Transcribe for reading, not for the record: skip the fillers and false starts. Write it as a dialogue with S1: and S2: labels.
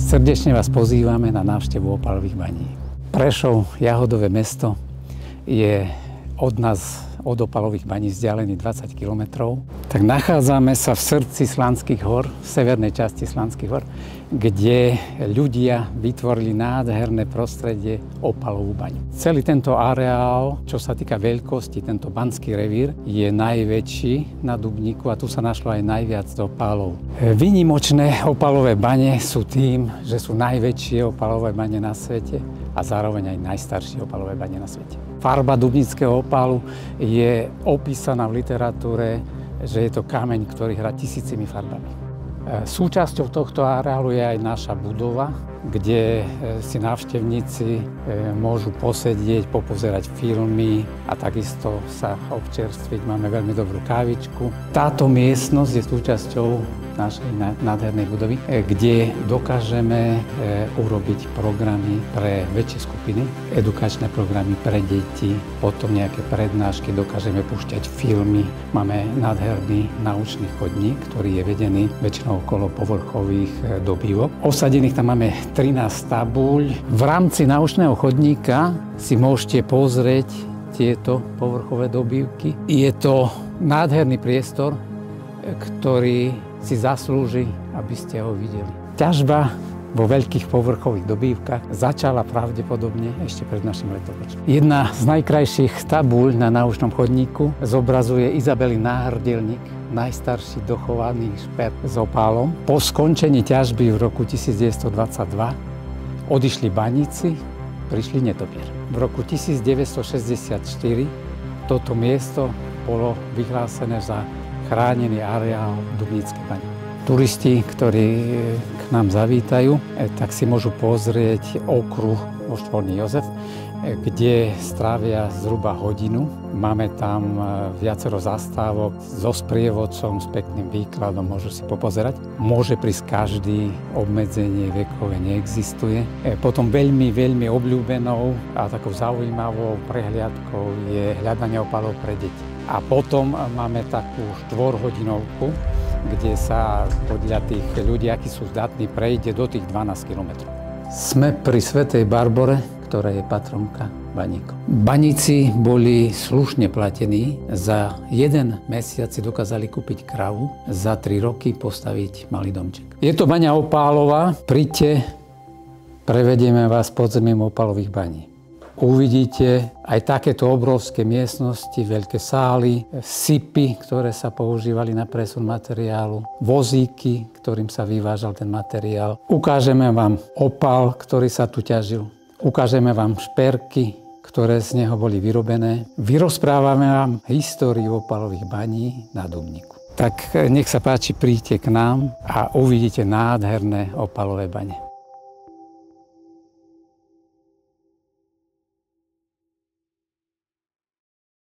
S1: Srdečne vás pozývame na návštevu Opalových baní. Prešov, jahodové mesto, je od nás, od Opalových baní, vzdialený 20 km. Tak nachádzame sa v srdci Slanských hor, v severnej časti Slanských hor, kde ľudia vytvorili nádherné prostredie Opalovú baňu. Celý tento areál, čo sa týka veľkosti, tento banský revír, je najväčší na Dubníku a tu sa našlo aj najviac opálov. Výnimočné opalové bane sú tým, že sú najväčšie opalové bane na svete a zároveň aj najstaršie opalové bane na svete. Farba dubnického opalu je opísaná v literatúre, že je to kameň, ktorý hrá tisícimi farbami. Súčasťou tohto areálu je aj naša budova, kde si návštevníci môžu posedieť, popozerať filmy a takisto sa občerstviť. Máme veľmi dobrú kávičku. Táto miestnosť je súčasťou našej nádhernej budovy, kde dokážeme urobiť programy pre väčšie skupiny, edukačné programy pre deti, potom nejaké prednášky, dokážeme púšťať filmy. Máme nádherný naučný chodník, ktorý je vedený väčšinou okolo povrchových dobývok. Osadených tam máme 13 tabuľ. V rámci naučného chodníka si môžete pozrieť tieto povrchové dobývky. Je to nádherný priestor, ktorý si zaslúži, aby ste ho videli. Ťažba vo veľkých povrchových dobývkach začala pravdepodobne ešte pred našim letopočtom. Jedna z najkrajších tabuľ na naučnom chodníku zobrazuje Izabelin náhrdelník, najstarší dochovaný šper s opálom. Po skončení ťažby v roku 1922 odišli baníci, prišli netopier. V roku 1964 toto miesto bolo vyhlásené za chránený areál Dubníckej bane. Turisti, ktorí k nám zavítajú, tak si môžu pozrieť okruh vo štvorni Jozef, kde strávia zhruba hodinu. Máme tam viacero zastávok so sprievodcom, s pekným výkladom, môžu si popozerať. Môže prísť každý, obmedzenie vekové neexistuje. Potom veľmi obľúbenou a takou zaujímavou prehliadkou je hľadanie opalov pre deti. A potom máme takú 4-hodinovku, kde sa podľa tých ľudí, akí sú zdatní, prejde do tých 12 km. Sme pri Svätej Barbore, ktorá je patronka baníkov. Baníci boli slušne platení. Za 1 mesiac si dokázali kúpiť kravu, za 3 roky postaviť malý domček. Je to baňa Opálova. Príďte, prevedieme vás podzemím Opalových baní. Uvidíte aj takéto obrovské miestnosti, veľké sály, sypy, ktoré sa používali na presun materiálu, vozíky, ktorým sa vyvážal ten materiál. Ukážeme vám opal, ktorý sa tu ťažil. Ukážeme vám šperky, ktoré z neho boli vyrobené. Vyrozprávame vám históriu opalových baní na Dubníku. Tak nech sa páči, príďte k nám a uvidíte nádherné opalové bane.